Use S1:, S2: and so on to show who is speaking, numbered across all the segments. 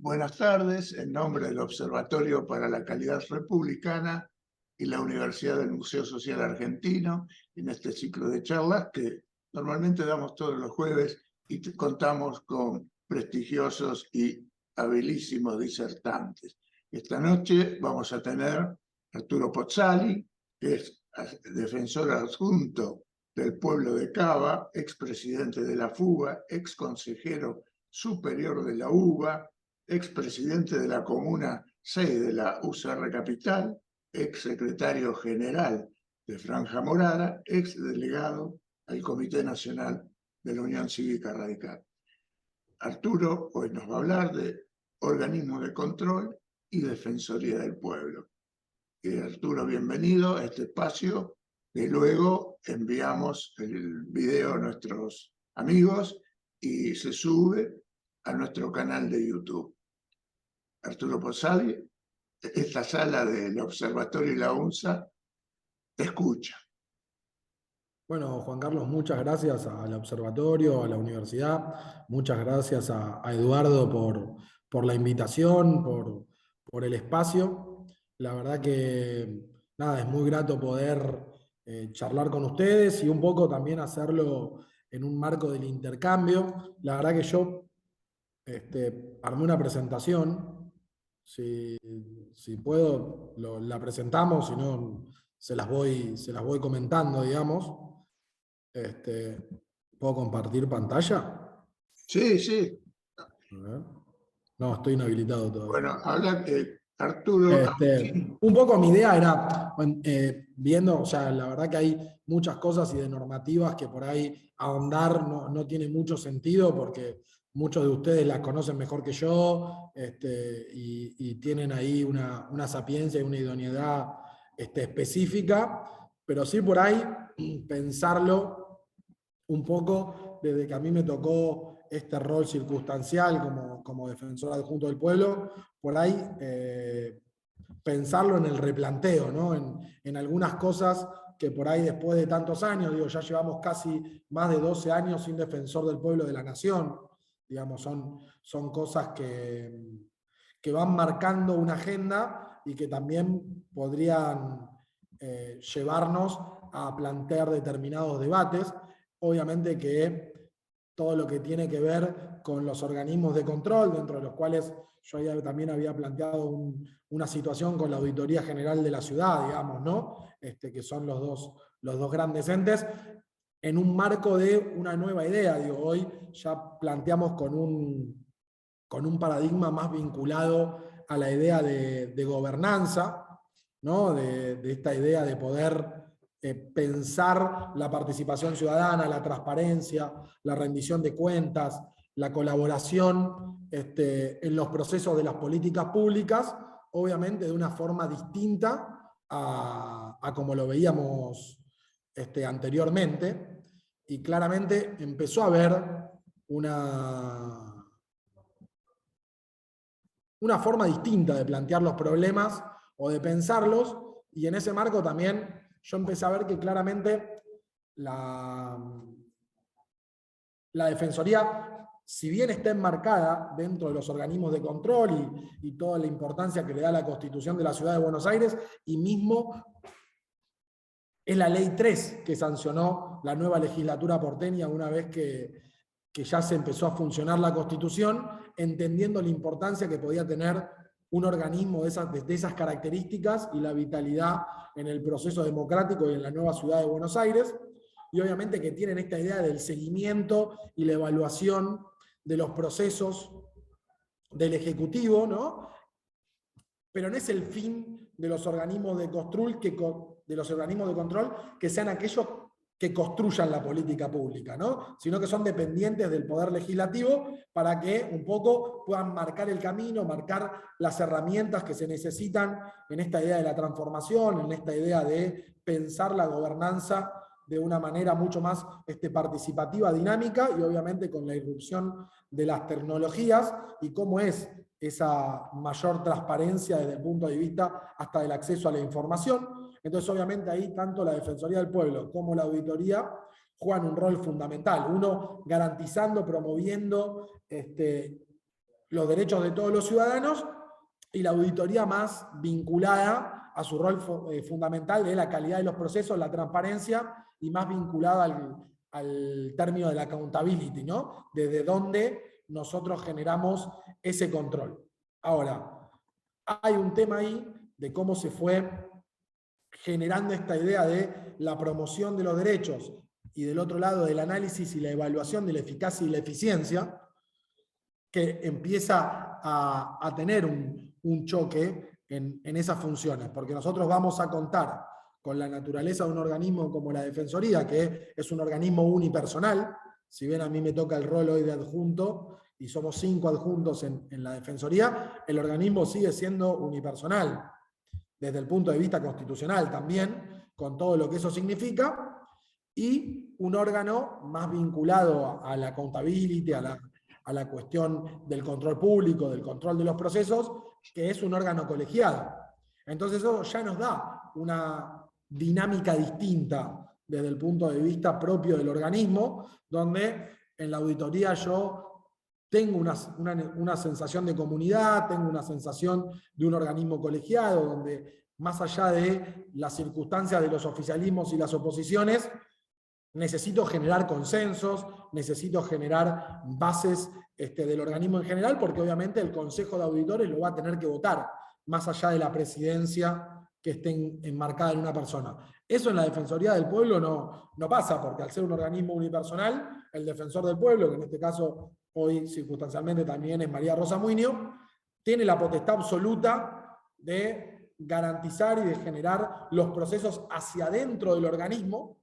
S1: Buenas tardes, en nombre del Observatorio para la Calidad Republicana y la Universidad del Museo Social Argentino, en este ciclo de charlas que normalmente damos todos los jueves y contamos con prestigiosos y habilísimos disertantes. Esta noche vamos a tener a Arturo Pozzali, que es defensor adjunto del pueblo de Cava, expresidente de la FUBA, exconsejero superior de la UBA, expresidente de la Comuna 6 de la UCR Capital, exsecretario general de Franja Morada, exdelegado al Comité Nacional de la Unión Cívica Radical. Arturo hoy nos va a hablar de organismos de control y defensoría del pueblo. Arturo, bienvenido a este espacio que luego enviamos el video a nuestros amigos y se sube a nuestro canal de YouTube. Arturo Pozzali, esta sala del Observatorio y la UNSA te escucha.
S2: Bueno, Juan Carlos, muchas gracias al Observatorio, a la universidad, muchas gracias a Eduardo por la invitación, por el espacio. La verdad que nada, es muy grato poder charlar con ustedes y un poco también hacerlo en un marco del intercambio. La verdad que yo armé una presentación. Si puedo, la presentamos, si no, se las voy comentando, digamos. ¿Puedo compartir pantalla?
S1: Sí, sí.
S2: A ver. No, estoy inhabilitado todavía.
S1: Bueno, habla que Arturo...
S2: Un poco mi idea era, viendo, o sea, la verdad que hay muchas cosas y de normativas que por ahí ahondar no tiene mucho sentido porque muchos de ustedes las conocen mejor que yo, y tienen ahí una sapiencia y una idoneidad específica, pero sí por ahí pensarlo un poco desde que a mí me tocó este rol circunstancial como defensor adjunto del pueblo, por ahí pensarlo en el replanteo, ¿no? En algunas cosas que por ahí después de tantos años, digo, ya llevamos casi más de 12 años sin defensor del pueblo de la nación, digamos, son cosas que van marcando una agenda y que también podrían llevarnos a plantear determinados debates. Obviamente que todo lo que tiene que ver con los organismos de control, dentro de los cuales yo también había planteado una situación con la Auditoría General de la Ciudad, digamos, ¿no? Que son los dos grandes entes, en un marco de una nueva idea. Digo, hoy ya planteamos con un paradigma más vinculado a la idea de gobernanza, ¿no? De esta idea de poder pensar la participación ciudadana, la transparencia, la rendición de cuentas, la colaboración en los procesos de las políticas públicas, obviamente de una forma distinta a como lo veíamos anteriormente, y claramente empezó a haber una forma distinta de plantear los problemas o de pensarlos, y en ese marco también yo empecé a ver que claramente la Defensoría, si bien está enmarcada dentro de los organismos de control y toda la importancia que le da la Constitución de la Ciudad de Buenos Aires, y mismo es la Ley 3 que sancionó la nueva legislatura porteña una vez que ya se empezó a funcionar la Constitución, entendiendo la importancia que podía tener un organismo de esas características y la vitalidad en el proceso democrático y en la nueva ciudad de Buenos Aires, y obviamente que tienen esta idea del seguimiento y la evaluación de los procesos del Ejecutivo, ¿no? Pero no es el fin de los organismos de control que sean aquellos que construyan la política pública, ¿no? Sino que son dependientes del Poder Legislativo para que un poco puedan marcar el camino, marcar las herramientas que se necesitan en esta idea de la transformación, en esta idea de pensar la gobernanza de una manera mucho más participativa, dinámica, y obviamente con la irrupción de las tecnologías y cómo es esa mayor transparencia desde el punto de vista hasta del acceso a la información. Entonces, obviamente, ahí tanto la Defensoría del Pueblo como la Auditoría juegan un rol fundamental. Uno garantizando, promoviendo los derechos de todos los ciudadanos, y la auditoría más vinculada a su rol fundamental de la calidad de los procesos, la transparencia, y más vinculada al término de la accountability, ¿no? Desde donde nosotros generamos ese control. Ahora, hay un tema ahí de cómo se fue generando esta idea de la promoción de los derechos y del otro lado del análisis y la evaluación de la eficacia y la eficiencia, que empieza a tener un choque en esas funciones, porque nosotros vamos a contar con la naturaleza de un organismo como la Defensoría, que es un organismo unipersonal. Si bien a mí me toca el rol hoy de adjunto, y somos 5 adjuntos en la Defensoría, el organismo sigue siendo unipersonal, desde el punto de vista constitucional también, con todo lo que eso significa, y un órgano más vinculado a la accountability, a la cuestión del control público, del control de los procesos, que es un órgano colegiado. Entonces eso ya nos da una dinámica distinta desde el punto de vista propio del organismo, donde en la auditoría yo tengo una sensación de comunidad, tengo una sensación de un organismo colegiado, donde más allá de las circunstancias de los oficialismos y las oposiciones, necesito generar consensos, necesito generar bases del organismo en general, porque obviamente el Consejo de Auditores lo va a tener que votar, más allá de la presidencia que esté enmarcada en una persona. Eso en la Defensoría del Pueblo no pasa, porque al ser un organismo unipersonal, el defensor del pueblo, que en este caso hoy circunstancialmente también es María Rosa Muinio, tiene la potestad absoluta de garantizar y de generar los procesos hacia adentro del organismo,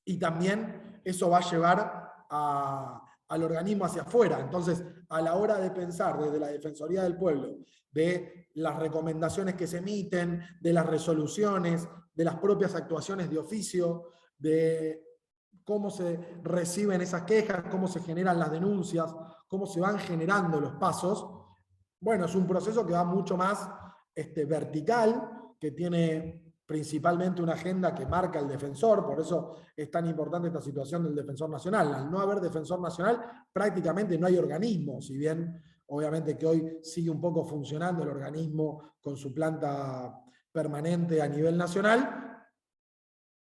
S2: y también eso va a llevar al organismo hacia afuera. Entonces, a la hora de pensar desde la Defensoría del Pueblo, de las recomendaciones que se emiten, de las resoluciones, de las propias actuaciones de oficio, de cómo se reciben esas quejas, cómo se generan las denuncias, cómo se van generando los pasos, bueno, es un proceso que va mucho más vertical, que tiene principalmente una agenda que marca el defensor, por eso es tan importante esta situación del defensor nacional. Al no haber defensor nacional, prácticamente no hay organismo, si bien obviamente que hoy sigue un poco funcionando el organismo con su planta permanente a nivel nacional.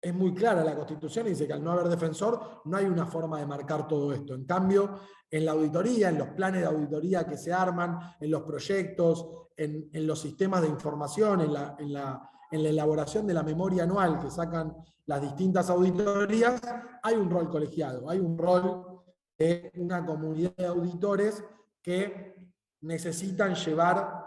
S2: Es muy clara la Constitución y dice que al no haber defensor no hay una forma de marcar todo esto. En cambio, en la auditoría, en los planes de auditoría que se arman, en los proyectos, en los sistemas de información, en la elaboración de la memoria anual que sacan las distintas auditorías, hay un rol colegiado, hay un rol de una comunidad de auditores que necesitan llevar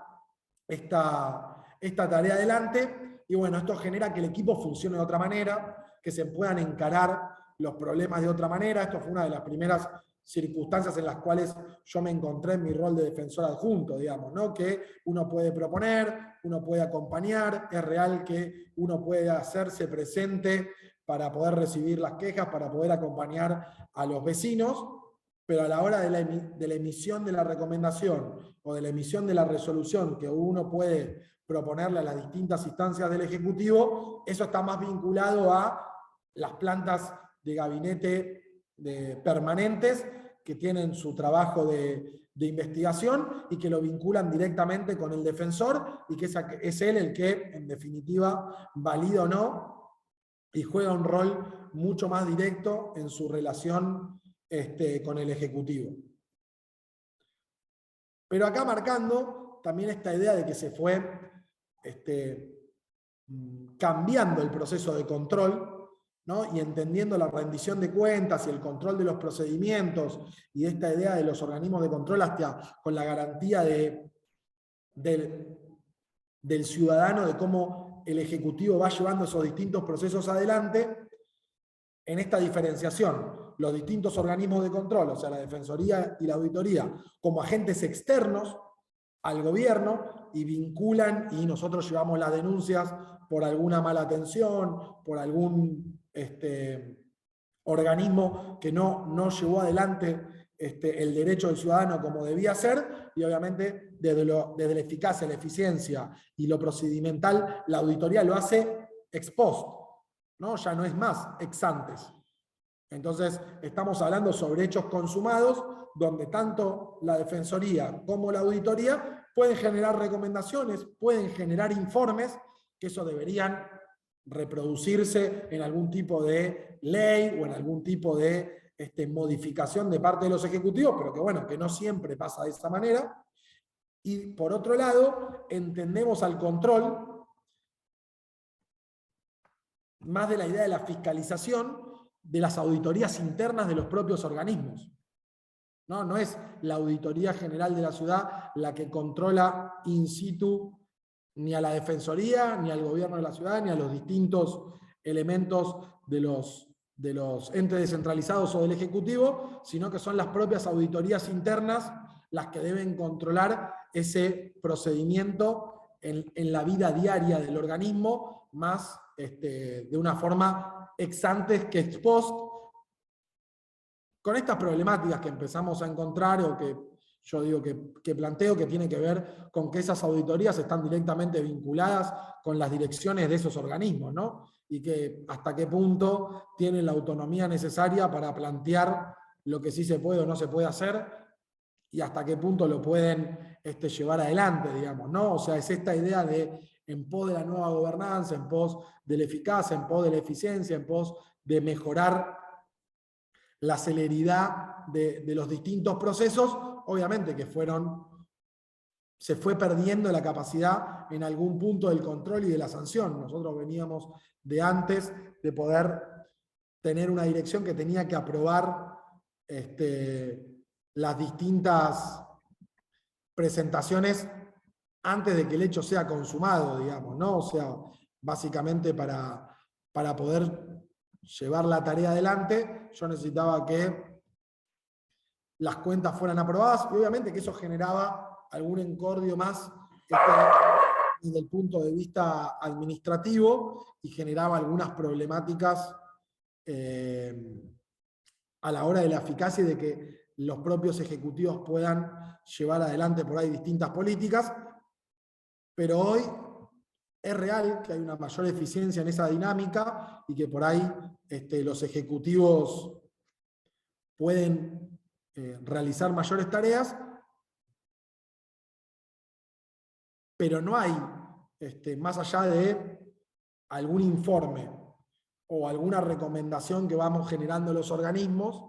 S2: esta tarea adelante. Y bueno, esto genera que el equipo funcione de otra manera, que se puedan encarar los problemas de otra manera. Esto fue una de las primeras circunstancias en las cuales yo me encontré en mi rol de defensor adjunto, digamos, ¿no? Que uno puede proponer, uno puede acompañar, es real que uno puede hacerse presente para poder recibir las quejas, para poder acompañar a los vecinos, pero a la hora de la emisión de la recomendación o de la emisión de la resolución que uno puede proponerle a las distintas instancias del Ejecutivo, eso está más vinculado a las plantas de gabinete permanentes que tienen su trabajo de investigación y que lo vinculan directamente con el defensor, y que es él el que, en definitiva, valida o no y juega un rol mucho más directo en su relación con el Ejecutivo. Pero acá marcando también esta idea de que se fue cambiando el proceso de control, ¿no? Y entendiendo la rendición de cuentas y el control de los procedimientos, y esta idea de los organismos de control hasta con la garantía del ciudadano, de cómo el Ejecutivo va llevando esos distintos procesos adelante. En esta diferenciación, los distintos organismos de control, o sea, la Defensoría y la Auditoría, como agentes externos al gobierno, y vinculan, y nosotros llevamos las denuncias por alguna mala atención, por algún organismo que no llevó adelante el derecho del ciudadano como debía ser, y obviamente desde la eficacia, la eficiencia y lo procedimental, la auditoría lo hace ex post, ¿no? Ya no es más ex antes. Entonces, estamos hablando sobre hechos consumados, donde tanto la Defensoría como la Auditoría pueden generar recomendaciones, pueden generar informes, que eso deberían reproducirse en algún tipo de ley o en algún tipo de modificación de parte de los ejecutivos, pero que bueno, que no siempre pasa de esa manera. Y por otro lado, entendemos al control más de la idea de la fiscalización de las auditorías internas de los propios organismos. No es la Auditoría General de la Ciudad la que controla in situ ni a la Defensoría, ni al gobierno de la ciudad, ni a los distintos elementos de los entes descentralizados o del Ejecutivo, sino que son las propias auditorías internas las que deben controlar ese procedimiento en la vida diaria del organismo, más de una forma ex ante que ex post, con estas problemáticas que empezamos a encontrar o que yo digo que planteo, que tiene que ver con que esas auditorías están directamente vinculadas con las direcciones de esos organismos, ¿no? Y que hasta qué punto tienen la autonomía necesaria para plantear lo que sí se puede o no se puede hacer y hasta qué punto lo pueden llevar adelante, digamos, ¿no? O sea, es esta idea de en pos de la nueva gobernanza, en pos de la eficacia, en pos de la eficiencia, en pos de mejorar la celeridad de los distintos procesos, obviamente que se fue perdiendo la capacidad en algún punto del control y de la sanción. Nosotros veníamos de antes de poder tener una dirección que tenía que aprobar las distintas presentaciones antes de que el hecho sea consumado, digamos, ¿no? O sea, básicamente para poder llevar la tarea adelante, yo necesitaba que las cuentas fueran aprobadas y obviamente que eso generaba algún encordio más desde el punto de vista administrativo y generaba algunas problemáticas a la hora de la eficacia y de que los propios ejecutivos puedan llevar adelante por ahí distintas políticas, pero hoy es real que hay una mayor eficiencia en esa dinámica y que por ahí los ejecutivos pueden realizar mayores tareas, pero no hay, más allá de algún informe o alguna recomendación que vamos generando los organismos,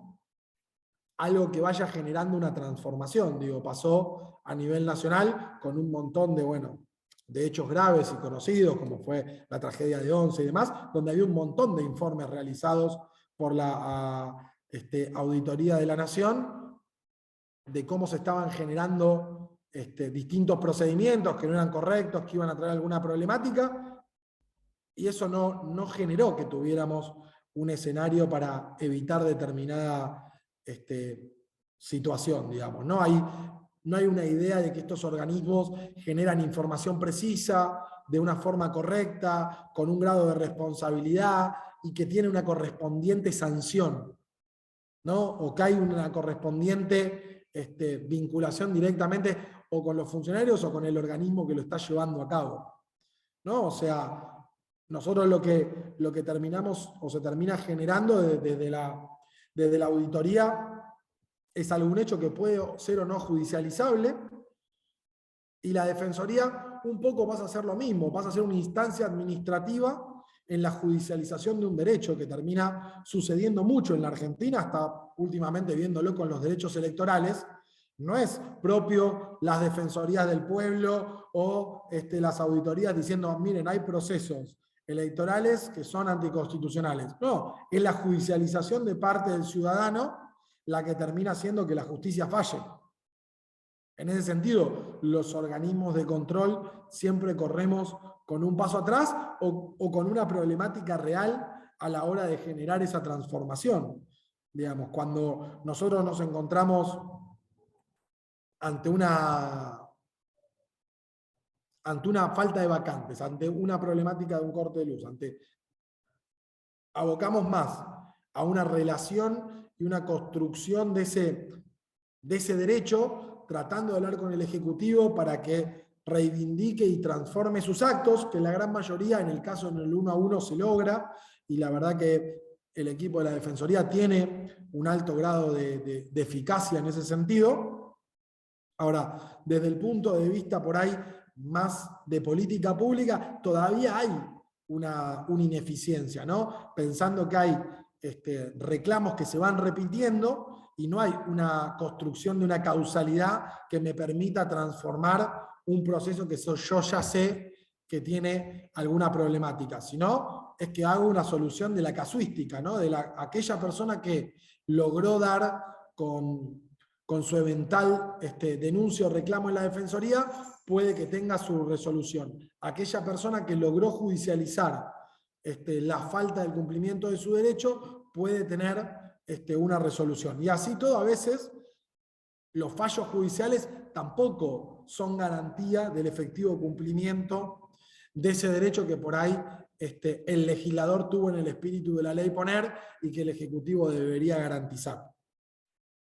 S2: algo que vaya generando una transformación. Digo, pasó a nivel nacional con un montón de hechos graves y conocidos, como fue la tragedia de Once y demás, donde había un montón de informes realizados por la Auditoría de la Nación, de cómo se estaban generando distintos procedimientos que no eran correctos, que iban a traer alguna problemática, y eso no generó que tuviéramos un escenario para evitar determinada situación, digamos. No hay una idea de que estos organismos generan información precisa, de una forma correcta, con un grado de responsabilidad y que tiene una correspondiente sanción, ¿no? O que hay una correspondiente vinculación directamente o con los funcionarios o con el organismo que lo está llevando a cabo, ¿no? O sea, nosotros lo que terminamos o se termina generando desde la auditoría es algún hecho que puede ser o no judicializable, y la Defensoría un poco pasa a hacer lo mismo, pasa a ser una instancia administrativa en la judicialización de un derecho que termina sucediendo mucho en la Argentina, hasta últimamente viéndolo con los derechos electorales. No es propio las defensorías del pueblo o las auditorías diciendo, miren, hay procesos electorales que son anticonstitucionales. No, es la judicialización de parte del ciudadano la que termina haciendo que la justicia falle. En ese sentido, los organismos de control siempre corremos con un paso atrás o con una problemática real a la hora de generar esa transformación. Digamos, cuando nosotros nos encontramos ante una falta de vacantes, ante una problemática de un corte de luz, abocamos más a una relación y una construcción de ese derecho, tratando de hablar con el Ejecutivo para que reivindique y transforme sus actos, que la gran mayoría, en el caso en el 1 a 1, se logra, y la verdad que el equipo de la Defensoría tiene un alto grado de eficacia en ese sentido. Ahora, desde el punto de vista por ahí más de política pública, todavía hay una ineficiencia, ¿no? Pensando que hay reclamos que se van repitiendo y no hay una construcción de una causalidad que me permita transformar un proceso que yo ya sé que tiene alguna problemática, sino es que hago una solución de la casuística, ¿no? De aquella persona que logró dar con su eventual denuncio o reclamo en la Defensoría, puede que tenga su resolución. Aquella persona que logró judicializar la falta del cumplimiento de su derecho puede tener una resolución. Y así todo, a veces los fallos judiciales tampoco son garantía del efectivo cumplimiento de ese derecho que por ahí el legislador tuvo en el espíritu de la ley poner y que el Ejecutivo debería garantizar.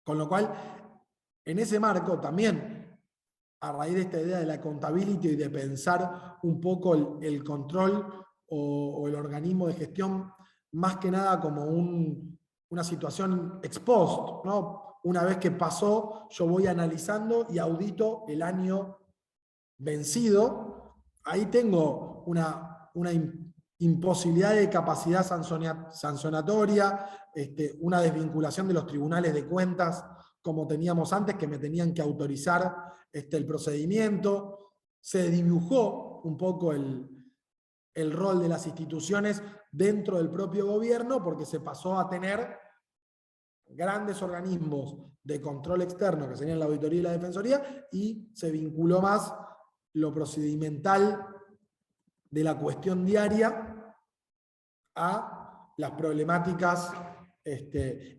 S2: Con lo cual, en ese marco también, a raíz de esta idea de la accountability y de pensar un poco el control o el organismo de gestión, más que nada como una situación ex post, ¿no? Una vez que pasó, yo voy analizando y audito el año vencido. Ahí tengo una imposibilidad de capacidad sancionatoria, una desvinculación de los tribunales de cuentas como teníamos antes, que me tenían que autorizar el procedimiento. Se dibujó un poco el rol de las instituciones dentro del propio gobierno, porque se pasó a tener grandes organismos de control externo, que serían la auditoría y la defensoría, y se vinculó más lo procedimental de la cuestión diaria a las problemáticas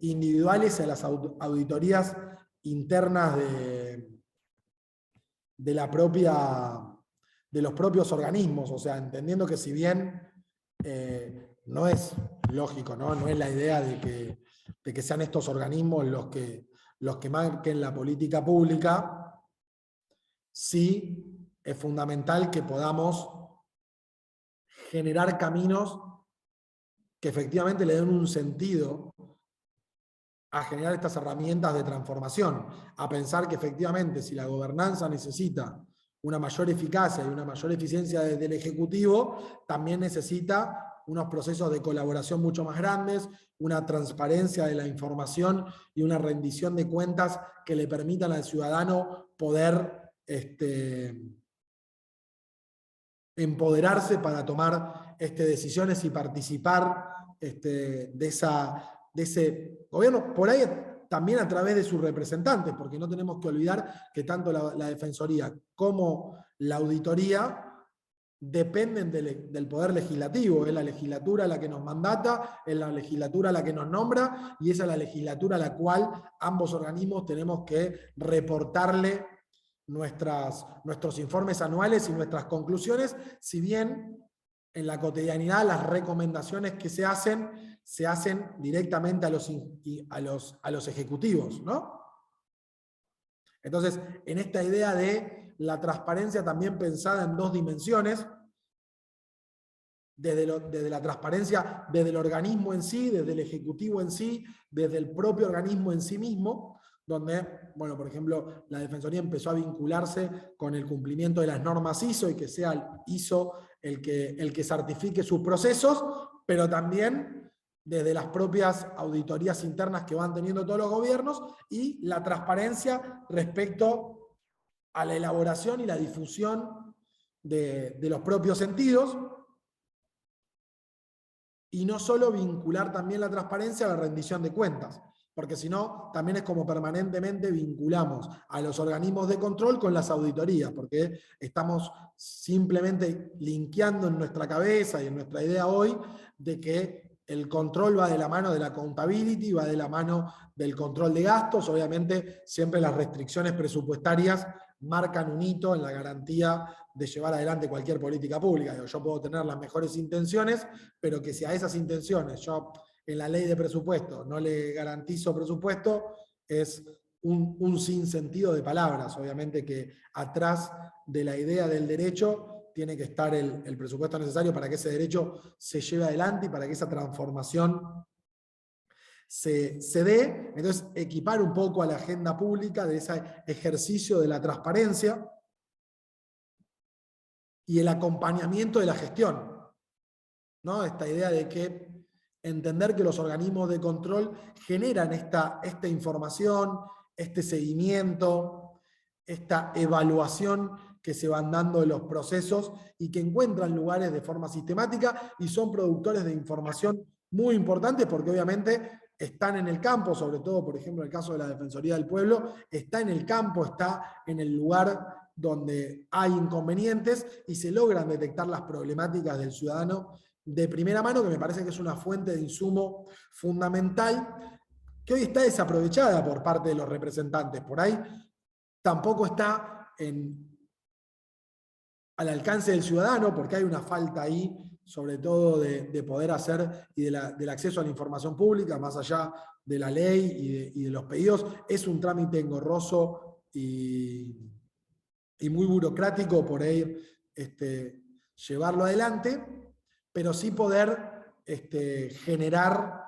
S2: individuales, a las auditorías internas de los propios organismos. O sea, entendiendo que si bien no es lógico, no es la idea de que sean estos organismos los que marquen la política pública, sí es fundamental que podamos generar caminos que efectivamente le den un sentido a generar estas herramientas de transformación, a pensar que efectivamente si la gobernanza necesita una mayor eficacia y una mayor eficiencia del Ejecutivo, también necesita unos procesos de colaboración mucho más grandes, una transparencia de la información y una rendición de cuentas que le permitan al ciudadano poder empoderarse para tomar decisiones y participar de ese gobierno, por ahí también a través de sus representantes, porque no tenemos que olvidar que tanto la Defensoría como la Auditoría dependen del Poder Legislativo. Es la legislatura la que nos mandata, es la legislatura la que nos nombra, y esa es la legislatura a la cual ambos organismos tenemos que reportarle nuestros informes anuales y nuestras conclusiones, si bien en la cotidianidad las recomendaciones que se hacen directamente a los ejecutivos, ¿no? Entonces, en esta idea de la transparencia también pensada en dos dimensiones, desde la transparencia, desde el organismo en sí, desde el ejecutivo en sí, desde el propio organismo en sí mismo, donde, bueno, por ejemplo, la Defensoría empezó a vincularse con el cumplimiento de las normas ISO y que sea el ISO el que certifique sus procesos, pero también desde las propias auditorías internas que van teniendo todos los gobiernos y la transparencia respecto a la elaboración y la difusión de los propios sentidos. Y no solo vincular también la transparencia a la rendición de cuentas, porque si no, también es como permanentemente vinculamos a los organismos de control con las auditorías, porque estamos simplemente linkeando en nuestra cabeza y en nuestra idea hoy de que el control va de la mano de la accountability, va de la mano del control de gastos. Obviamente siempre las restricciones presupuestarias marcan un hito en la garantía de llevar adelante cualquier política pública. Yo puedo tener las mejores intenciones, pero que si a esas intenciones yo en la ley de presupuesto no le garantizo presupuesto, es un sinsentido de palabras. Obviamente que atrás de la idea del derecho tiene que estar el presupuesto necesario para que ese derecho se lleve adelante y para que esa transformación se dé. Entonces, equipar un poco a la agenda pública de ese ejercicio de la transparencia y el acompañamiento de la gestión, ¿no? Esta idea de que entender que los organismos de control generan esta información, este seguimiento, esta evaluación que se van dando de los procesos y que encuentran lugares de forma sistemática y son productores de información muy importantes porque obviamente están en el campo, sobre todo, por ejemplo, en el caso de la Defensoría del Pueblo, está en el campo, está en el lugar donde hay inconvenientes y se logran detectar las problemáticas del ciudadano de primera mano, que me parece que es una fuente de insumo fundamental que hoy está desaprovechada por parte de los representantes. Por ahí tampoco está al alcance del ciudadano, porque hay una falta ahí, sobre todo de poder hacer y del acceso a la información pública, más allá de la ley y de los pedidos. Es un trámite engorroso y muy burocrático por ahí llevarlo adelante, pero sí poder generar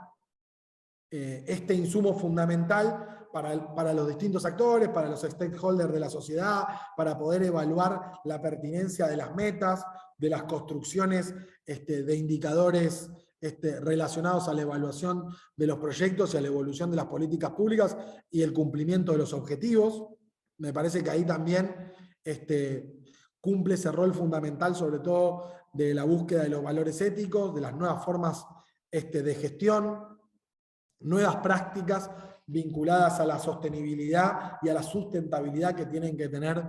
S2: este insumo fundamental para los distintos actores, para los stakeholders de la sociedad, para poder evaluar la pertinencia de las metas, de las construcciones de indicadores relacionados a la evaluación de los proyectos y a la evolución de las políticas públicas y el cumplimiento de los objetivos. Me parece que ahí también cumple ese rol fundamental, sobre todo de la búsqueda de los valores éticos, de las nuevas formas de gestión, nuevas prácticas vinculadas a la sostenibilidad y a la sustentabilidad que tienen que tener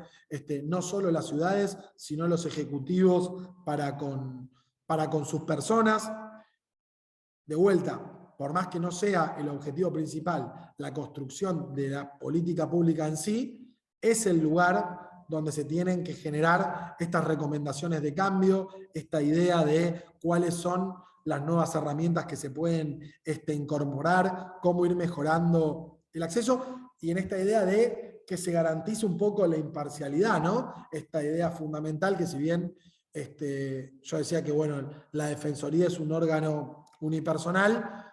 S2: no solo las ciudades, sino los ejecutivos para con sus personas. De vuelta, por más que no sea el objetivo principal la construcción de la política pública en sí, es el lugar donde se tienen que generar estas recomendaciones de cambio, esta idea de cuáles son las nuevas herramientas que se pueden incorporar, cómo ir mejorando el acceso, y en esta idea de que se garantice un poco la imparcialidad, ¿no? Esta idea fundamental que si bien yo decía que bueno, la Defensoría es un órgano unipersonal,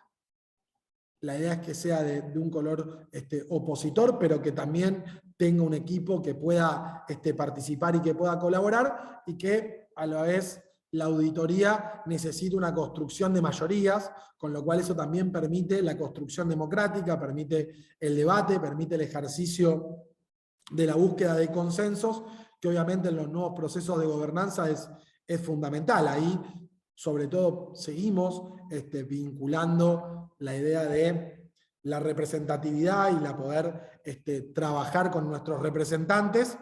S2: la idea es que sea de un color opositor, pero que también tenga un equipo que pueda participar y que pueda colaborar, y que a la vez la auditoría necesita una construcción de mayorías, con lo cual eso también permite la construcción democrática, permite el debate, permite el ejercicio de la búsqueda de consensos, que obviamente en los nuevos procesos de gobernanza es fundamental. Ahí, sobre todo, seguimos vinculando la idea de la representatividad y la poder trabajar con nuestros representantes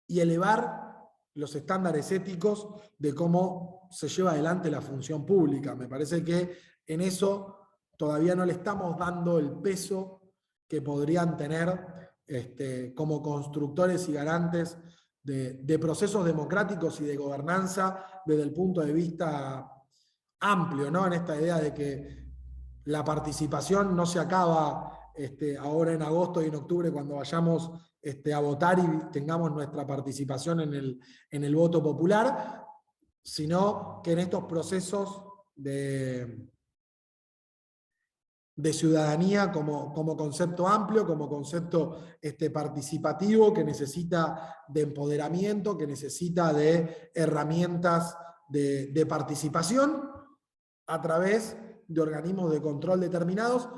S2: y elevar los estándares éticos de cómo se lleva adelante la función pública. Me parece que en eso todavía no le estamos dando el peso que podrían tener como constructores y garantes de procesos democráticos y de gobernanza desde el punto de vista amplio, ¿no? En esta idea de que la participación no se acaba ahora en agosto y en octubre cuando vayamos a votar y tengamos nuestra participación en el voto popular, sino que en estos procesos de ciudadanía como concepto amplio, como concepto participativo, que necesita de empoderamiento, que necesita de herramientas de participación a través de organismos de control determinados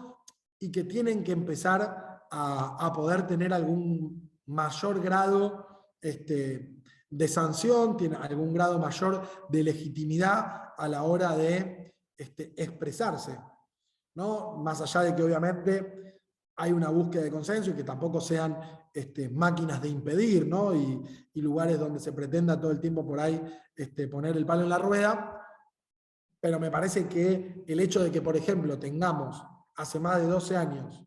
S2: y que tienen que empezar a poder tener algún mayor grado de sanción, tiene algún grado mayor de legitimidad a la hora de expresarse, ¿no? Más allá de que obviamente hay una búsqueda de consenso y que tampoco sean máquinas de impedir, ¿no? Y lugares donde se pretenda todo el tiempo por ahí poner el palo en la rueda, pero me parece que el hecho de que, por ejemplo, tengamos hace más de 12 años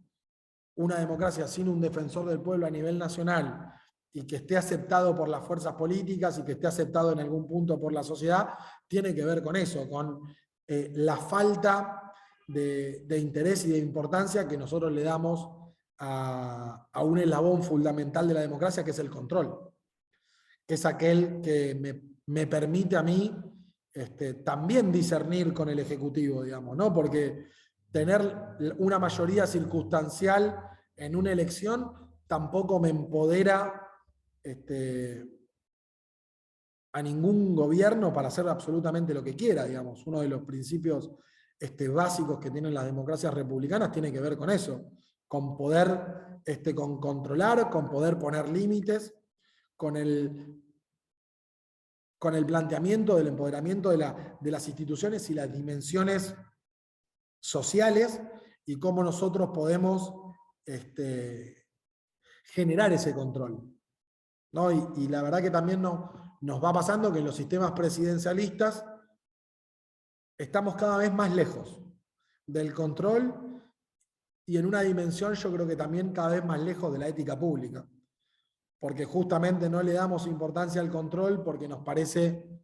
S2: una democracia sin un defensor del pueblo a nivel nacional y que esté aceptado por las fuerzas políticas y que esté aceptado en algún punto por la sociedad, tiene que ver con eso, con la falta de interés y de importancia que nosotros le damos a un eslabón fundamental de la democracia, que es el control, que es aquel que me permite a mí también discernir con el Ejecutivo, digamos, ¿no? Porque tener una mayoría circunstancial en una elección tampoco me empodera a ningún gobierno para hacer absolutamente lo que quiera, digamos. Uno de los principios básicos que tienen las democracias republicanas tiene que ver con eso, con poder con controlar, con poder poner límites, con el planteamiento del empoderamiento de las instituciones y las dimensiones sociales y cómo nosotros podemos generar ese control, ¿no? Y la verdad que también nos va pasando que en los sistemas presidencialistas estamos cada vez más lejos del control y en una dimensión yo creo que también cada vez más lejos de la ética pública, porque justamente no le damos importancia al control porque nos parece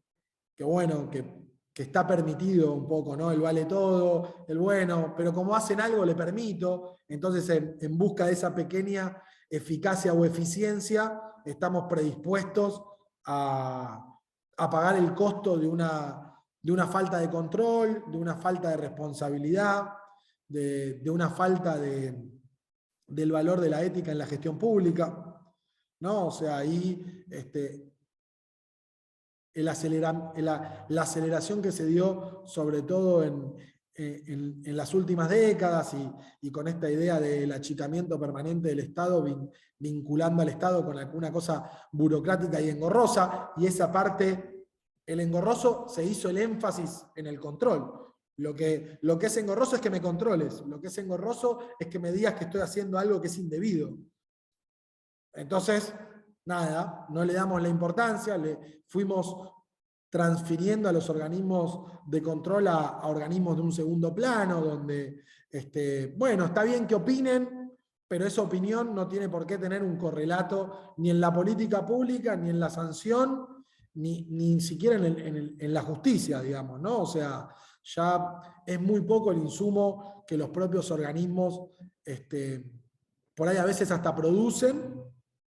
S2: que bueno, que está permitido un poco, ¿no? El vale todo, el bueno, pero como hacen algo le permito, entonces en busca de esa pequeña eficacia o eficiencia estamos predispuestos a pagar el costo de una falta de control, de una falta de responsabilidad, de una falta del valor de la ética en la gestión pública, ¿no? O sea, ahí la aceleración que se dio, sobre todo en las últimas décadas y con esta idea del achicamiento permanente del Estado, vinculando al Estado con alguna cosa burocrática y engorrosa, y esa parte, el engorroso, se hizo el énfasis en el control. Lo que es engorroso es que me controles, lo que es engorroso es que me digas que estoy haciendo algo que es indebido. Entonces, nada, no le damos la importancia, fuimos transfiriendo a los organismos de control a organismos de un segundo plano, donde, bueno, está bien que opinen, pero esa opinión no tiene por qué tener un correlato ni en la política pública, ni en la sanción, ni siquiera en la justicia, digamos, ¿no? O sea, ya es muy poco el insumo que los propios organismos, por ahí a veces hasta producen,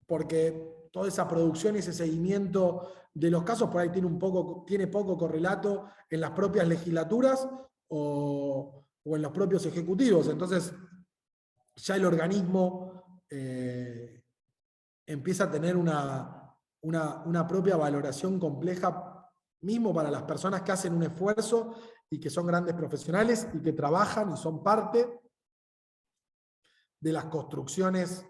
S2: porque toda esa producción y ese seguimiento de los casos por ahí tiene poco correlato en las propias legislaturas o en los propios ejecutivos. Entonces, ya el organismo empieza a tener una propia valoración compleja, mismo para las personas que hacen un esfuerzo y que son grandes profesionales y que trabajan y son parte de las construcciones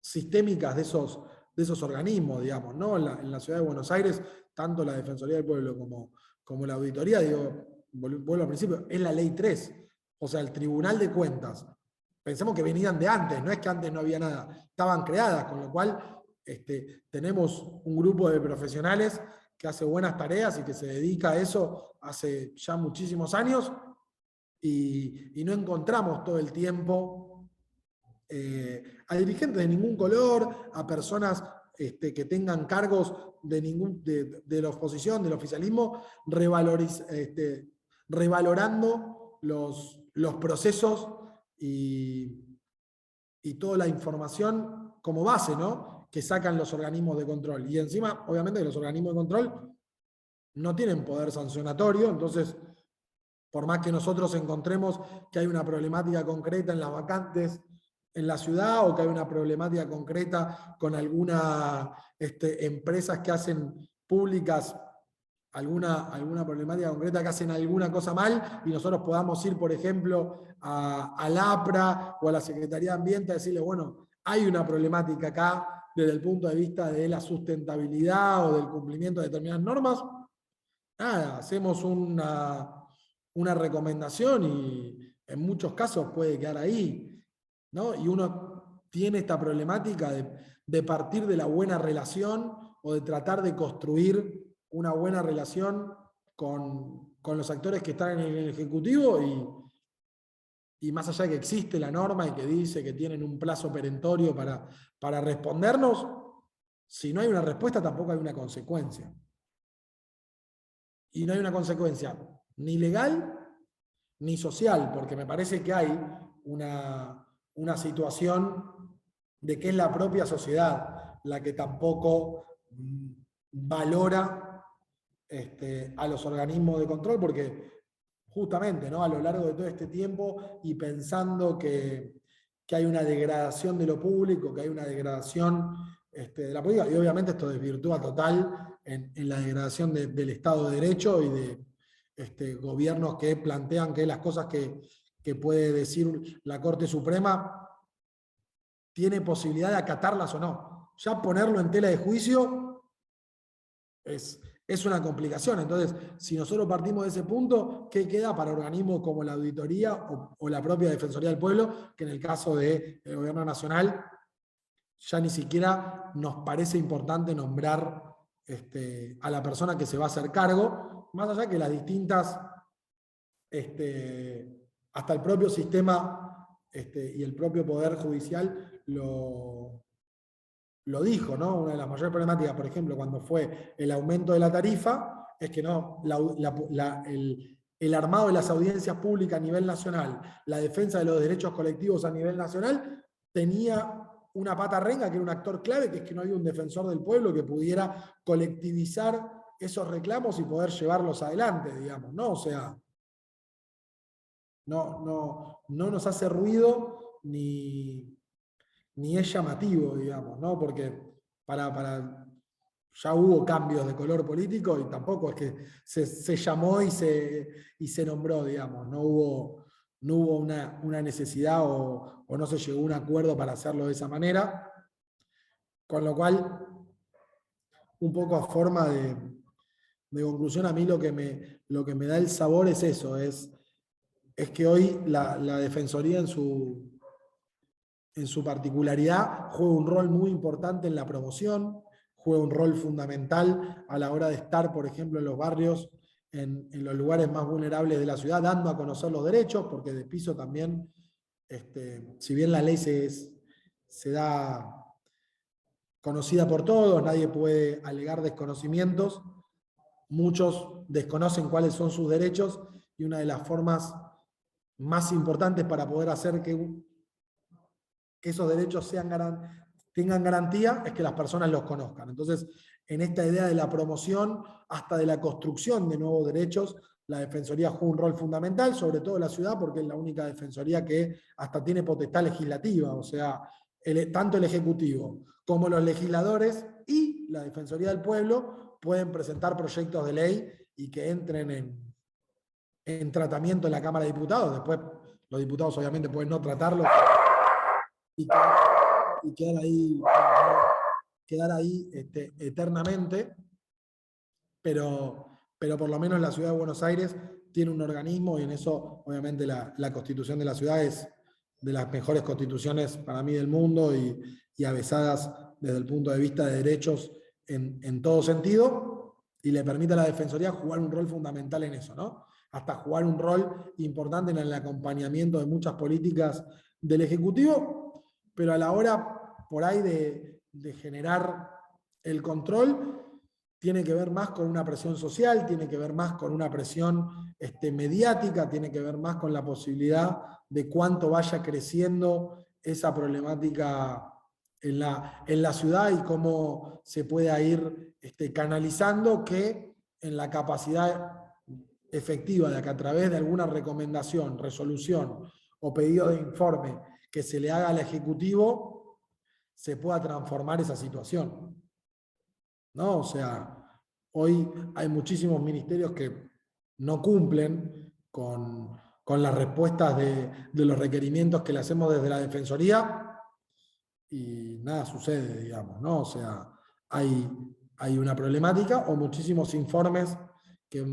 S2: sistémicas de esos organismos, digamos, ¿no? En la ciudad de Buenos Aires, tanto la Defensoría del Pueblo como la Auditoría, digo, vuelvo al principio, es la Ley 3, o sea, el Tribunal de Cuentas. Pensemos que venían de antes, no es que antes no había nada, estaban creadas, con lo cual tenemos un grupo de profesionales que hace buenas tareas y que se dedica a eso hace ya muchísimos años y no encontramos todo el tiempo a dirigentes de ningún color, a personas que tengan cargos de la oposición, del oficialismo, revalorando los procesos y toda la información como base, ¿no? Que sacan los organismos de control. Y encima, obviamente, que los organismos de control no tienen poder sancionatorio, entonces, por más que nosotros encontremos que hay una problemática concreta en las vacantes en la ciudad o que hay una problemática concreta con algunas empresas que hacen públicas alguna problemática concreta, que hacen alguna cosa mal y nosotros podamos ir, por ejemplo, al APRA o a la Secretaría de Ambiente a decirle, bueno, hay una problemática acá desde el punto de vista de la sustentabilidad o del cumplimiento de determinadas normas. Nada, hacemos una recomendación y en muchos casos puede quedar ahí, ¿no? Y uno tiene esta problemática de partir de la buena relación o de tratar de construir una buena relación con los actores que están en el Ejecutivo y más allá de que existe la norma y que dice que tienen un plazo perentorio para respondernos, si no hay una respuesta tampoco hay una consecuencia. Y no hay una consecuencia ni legal ni social, porque me parece que hay una situación de que es la propia sociedad la que tampoco valora a los organismos de control, porque justamente, ¿no?, a lo largo de todo este tiempo y pensando que hay una degradación de lo público, que hay una degradación de la política, y obviamente esto desvirtúa total en la degradación del Estado de Derecho y de gobiernos que plantean que las cosas que puede decir la Corte Suprema tiene posibilidad de acatarlas o no. Ya ponerlo en tela de juicio es una complicación. Entonces, si nosotros partimos de ese punto, ¿qué queda para organismos como la Auditoría o la propia Defensoría del Pueblo, que en el caso del Gobierno Nacional ya ni siquiera nos parece importante nombrar a la persona que se va a hacer cargo, más allá que las distintas, hasta el propio sistema y el propio Poder Judicial lo dijo, ¿no? Una de las mayores problemáticas, por ejemplo, cuando fue el aumento de la tarifa, es que no, el armado de las audiencias públicas a nivel nacional, la defensa de los derechos colectivos a nivel nacional, tenía una pata renga que era un actor clave, que es que no había un defensor del pueblo que pudiera colectivizar esos reclamos y poder llevarlos adelante, digamos, ¿no? O sea, no nos hace ruido ni es llamativo, digamos, ¿no? Porque ya hubo cambios de color político y tampoco es que se llamó y se nombró, digamos, no hubo una necesidad o no se llegó a un acuerdo para hacerlo de esa manera, con lo cual, un poco a forma de conclusión, a mí lo que me da el sabor es eso, es que hoy la Defensoría en su particularidad juega un rol muy importante en la promoción, juega un rol fundamental a la hora de estar, por ejemplo, en los barrios, en los lugares más vulnerables de la ciudad, dando a conocer los derechos, porque de piso también, si bien la ley se da conocida por todos, nadie puede alegar desconocimientos, muchos desconocen cuáles son sus derechos, y una de las formas más importantes para poder hacer que esos derechos tengan garantía es que las personas los conozcan. Entonces, en esta idea de la promoción hasta de la construcción de nuevos derechos, la Defensoría juega un rol fundamental, sobre todo en la ciudad, porque es la única defensoría que hasta tiene potestad legislativa, o sea, tanto el Ejecutivo como los legisladores y la Defensoría del Pueblo pueden presentar proyectos de ley y que entren en tratamiento en la Cámara de Diputados. Después los diputados obviamente pueden no tratarlos y quedar ahí eternamente, pero por lo menos la Ciudad de Buenos Aires tiene un organismo, y en eso obviamente la Constitución de la ciudad es de las mejores constituciones para mí del mundo y avesadas desde el punto de vista de derechos en todo sentido, y le permite a la Defensoría jugar un rol fundamental en eso, ¿no? Hasta jugar un rol importante en el acompañamiento de muchas políticas del Ejecutivo, pero a la hora por ahí de generar el control, tiene que ver más con una presión social, tiene que ver más con una presión mediática, tiene que ver más con la posibilidad de cuánto vaya creciendo esa problemática en la ciudad y cómo se pueda ir canalizando, que en la capacidad efectiva de que a través de alguna recomendación, resolución o pedido de informe que se le haga al Ejecutivo, se pueda transformar esa situación, ¿no? O sea, hoy hay muchísimos ministerios que no cumplen con las respuestas de los requerimientos que le hacemos desde la Defensoría y nada sucede, digamos, ¿no? O sea, hay una problemática o muchísimos informes que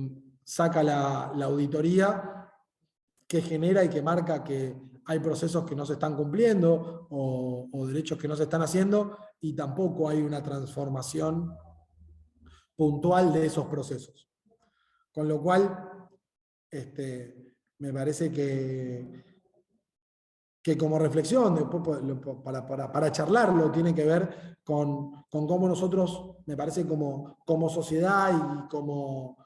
S2: saca la auditoría, que genera y que marca que hay procesos que no se están cumpliendo o derechos que no se están haciendo, y tampoco hay una transformación puntual de esos procesos. Con lo cual, me parece que como reflexión, después para charlarlo, tiene que ver con cómo nosotros, me parece, como sociedad y como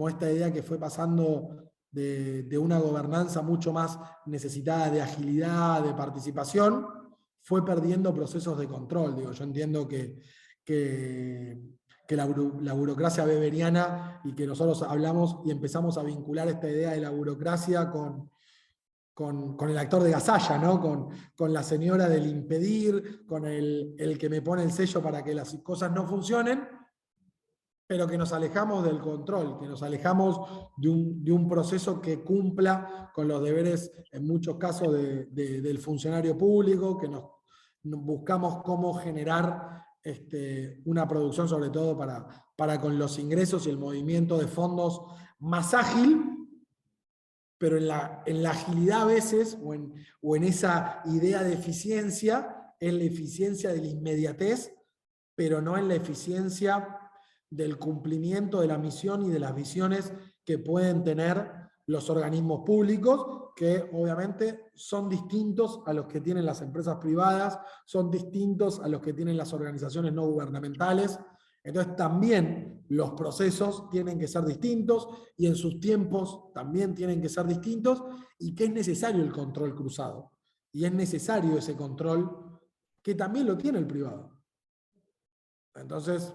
S2: esta idea que fue pasando de una gobernanza mucho más necesitada de agilidad, de participación, fue perdiendo procesos de control. Digo, yo entiendo que la burocracia weberiana, y que nosotros hablamos y empezamos a vincular esta idea de la burocracia con el actor de Gasalla, ¿no? Con la señora del impedir, con el que me pone el sello para que las cosas no funcionen, pero que nos alejamos del control, que nos alejamos de un proceso que cumpla con los deberes, en muchos casos, del funcionario público, que nos buscamos cómo generar una producción, sobre todo para con los ingresos y el movimiento de fondos más ágil, pero en la agilidad a veces, o en esa idea de eficiencia, es la eficiencia de la inmediatez, pero no en la eficiencia del cumplimiento de la misión y de las visiones que pueden tener los organismos públicos, que obviamente son distintos a los que tienen las empresas privadas, son distintos a los que tienen las organizaciones no gubernamentales. Entonces también los procesos tienen que ser distintos y en sus tiempos también tienen que ser distintos, y que es necesario el control cruzado. Y es necesario ese control que también lo tiene el privado. Entonces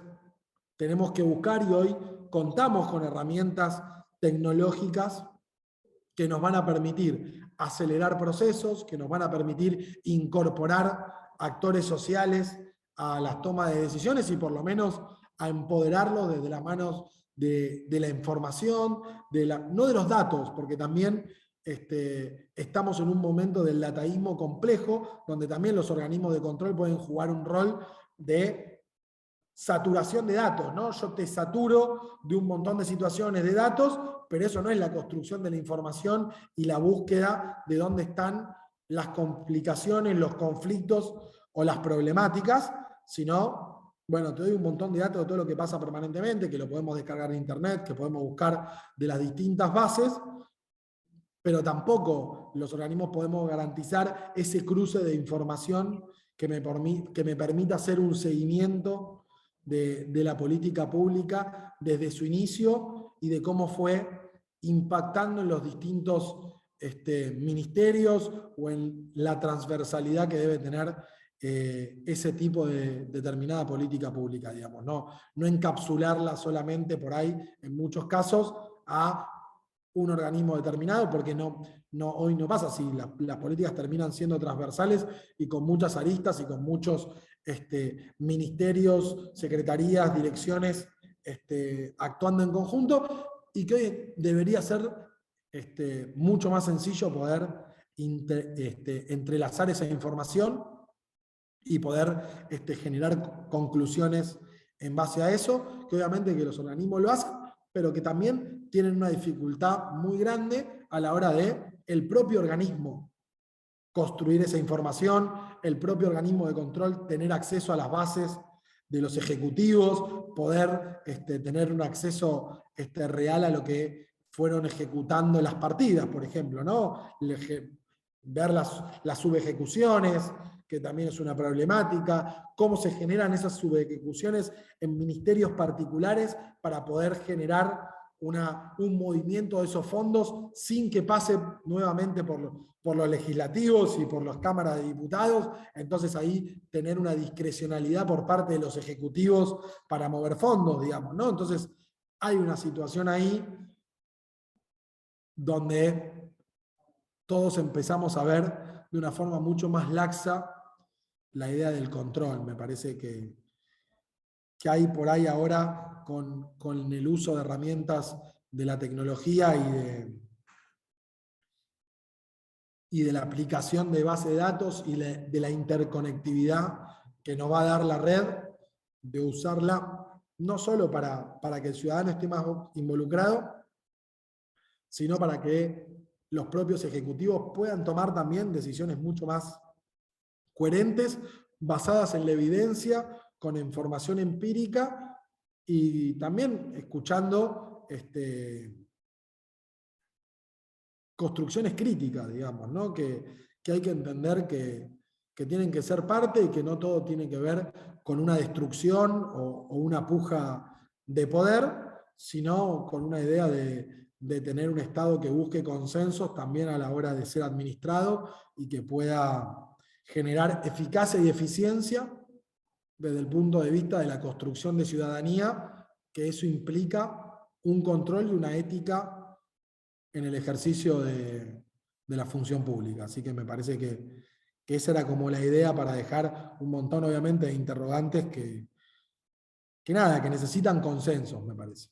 S2: tenemos que buscar, y hoy contamos con herramientas tecnológicas que nos van a permitir acelerar procesos, que nos van a permitir incorporar actores sociales a las tomas de decisiones y por lo menos a empoderarlos desde las manos de la información, no de los datos, porque también estamos en un momento del dataísmo complejo, donde también los organismos de control pueden jugar un rol de saturación de datos, ¿no? Yo te saturo de un montón de situaciones de datos, pero eso no es la construcción de la información y la búsqueda de dónde están las complicaciones, los conflictos o las problemáticas, sino, bueno, te doy un montón de datos de todo lo que pasa permanentemente, que lo podemos descargar de internet, que podemos buscar de las distintas bases, pero tampoco los organismos podemos garantizar ese cruce de información que me permita hacer un seguimiento de la política pública desde su inicio y de cómo fue impactando en los distintos ministerios o en la transversalidad que debe tener ese tipo de determinada política pública, digamos. No encapsularla solamente por ahí, en muchos casos, a un organismo determinado, porque hoy no pasa así. Las políticas terminan siendo transversales y con muchas aristas y con muchos ministerios, secretarías, direcciones actuando en conjunto, y que hoy debería ser mucho más sencillo poder entrelazar esa información y poder generar conclusiones en base a eso, que obviamente que los organismos lo hacen, pero que también tienen una dificultad muy grande a la hora de el propio organismo construir esa información, el propio organismo de control tener acceso a las bases de los ejecutivos, poder tener un acceso real a lo que fueron ejecutando las partidas, por ejemplo, ¿no? Ver las subejecuciones, que también es una problemática, cómo se generan esas subejecuciones en ministerios particulares para poder generar un movimiento de esos fondos sin que pase nuevamente por los legislativos y por las cámaras de diputados. Entonces ahí tener una discrecionalidad por parte de los ejecutivos para mover fondos, digamos, ¿no? Entonces hay una situación ahí donde todos empezamos a ver de una forma mucho más laxa la idea del control. Me parece que hay por ahí ahora con el uso de herramientas de la tecnología y de la aplicación de base de datos y de la interconectividad que nos va a dar la red, de usarla no solo para que el ciudadano esté más involucrado, sino para que los propios ejecutivos puedan tomar también decisiones mucho más coherentes, basadas en la evidencia, con información empírica y también escuchando construcciones críticas, digamos, ¿no? Que hay que entender que tienen que ser parte y que no todo tiene que ver con una destrucción o una puja de poder, sino con una idea de tener un Estado que busque consensos también a la hora de ser administrado y que pueda generar eficacia y eficiencia desde el punto de vista de la construcción de ciudadanía, que eso implica un control y una ética en el ejercicio de la función pública. Así que me parece que esa era como la idea para dejar un montón, obviamente, de interrogantes que nada, que necesitan consensos, me parece.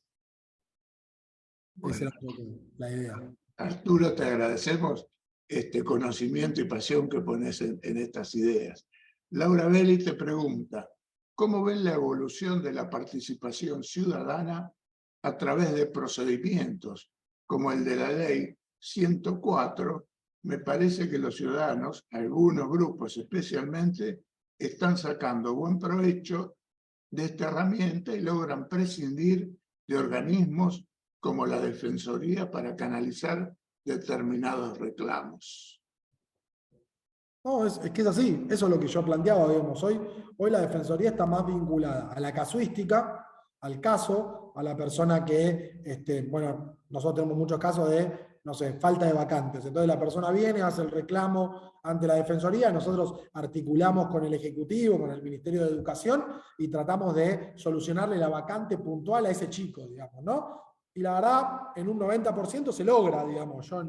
S1: Bueno,
S2: Esa era un poco la idea.
S1: Arturo, te agradecemos este conocimiento y pasión que pones en estas ideas. Laura Belli te pregunta, ¿cómo ven la evolución de la participación ciudadana a través de procedimientos como el de la ley 104? Me parece que los ciudadanos, algunos grupos especialmente, están sacando buen provecho de esta herramienta y logran prescindir de organismos como la Defensoría para canalizar determinados reclamos.
S2: No, es que es así, eso es lo que yo planteaba, digamos. Hoy la Defensoría está más vinculada a la casuística, al caso, a la persona que, bueno, nosotros tenemos muchos casos de, no sé, falta de vacantes. Entonces la persona viene, hace el reclamo ante la Defensoría, nosotros articulamos con el Ejecutivo, con el Ministerio de Educación, y tratamos de solucionarle la vacante puntual a ese chico, digamos, ¿no? Y la verdad, en un 90% se logra, digamos. Yo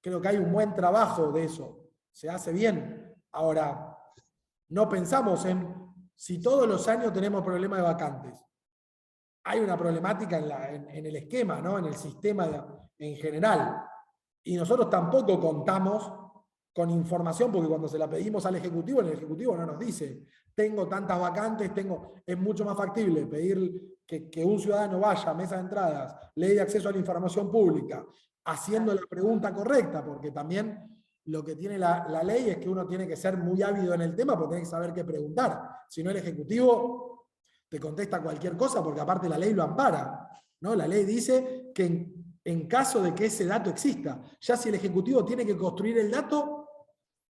S2: creo que hay un buen trabajo de eso. Se hace bien. Ahora, no pensamos en si todos los años tenemos problemas de vacantes. Hay una problemática en el esquema, ¿no? En el sistema en general. Y nosotros tampoco contamos con información, porque cuando se la pedimos al Ejecutivo, el Ejecutivo no nos dice, tengo tantas vacantes, es mucho más factible pedir que un ciudadano vaya a mesa de entradas, ley de acceso a la información pública, haciendo la pregunta correcta, porque también lo que tiene la ley es que uno tiene que ser muy ávido en el tema porque tiene que saber qué preguntar. Si no, el Ejecutivo te contesta cualquier cosa porque aparte la ley lo ampara, ¿no? La ley dice que en caso de que ese dato exista, ya si el Ejecutivo tiene que construir el dato,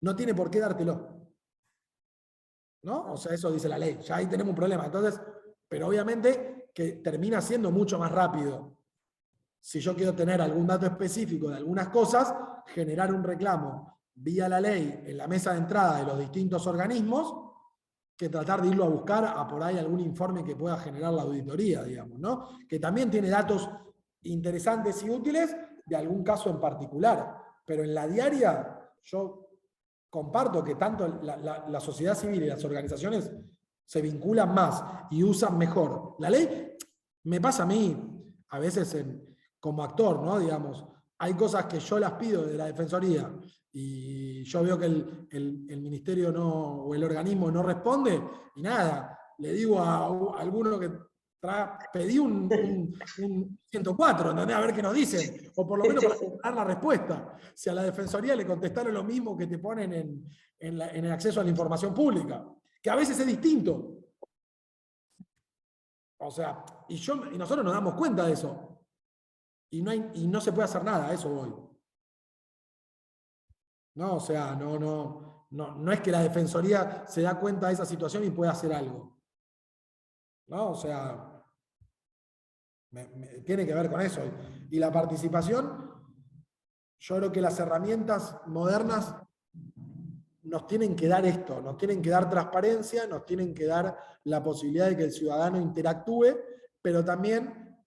S2: no tiene por qué dártelo. ¿No? O sea, eso dice la ley. Ya ahí tenemos un problema. Entonces, pero obviamente que termina siendo mucho más rápido. Si yo quiero tener algún dato específico de algunas cosas, generar un reclamo vía la ley en la mesa de entrada de los distintos organismos, que tratar de irlo a buscar a por ahí algún informe que pueda generar la auditoría, digamos, ¿no? Que también tiene datos interesantes y útiles de algún caso en particular. Pero en la diaria, yo comparto que tanto la sociedad civil y las organizaciones se vinculan más y usan mejor. La ley me pasa a mí, a veces como actor, ¿no? Digamos, hay cosas que yo las pido de la Defensoría y yo veo que el ministerio no, o el organismo no responde, y nada, le digo a alguno que pedí un 104, ¿entendés? A ver qué nos dicen, o por lo menos para dar la respuesta. Si a la Defensoría le contestaron lo mismo que te ponen en el acceso a la información pública, que a veces es distinto. O sea, y nosotros nos damos cuenta de eso. Y no se puede hacer nada, a eso voy. No, o sea, no es que la Defensoría se da cuenta de esa situación y pueda hacer algo. ¿No? O sea, tiene que ver con eso. Y la participación, yo creo que las herramientas modernas nos tienen que dar esto, nos tienen que dar transparencia, nos tienen que dar la posibilidad de que el ciudadano interactúe, pero también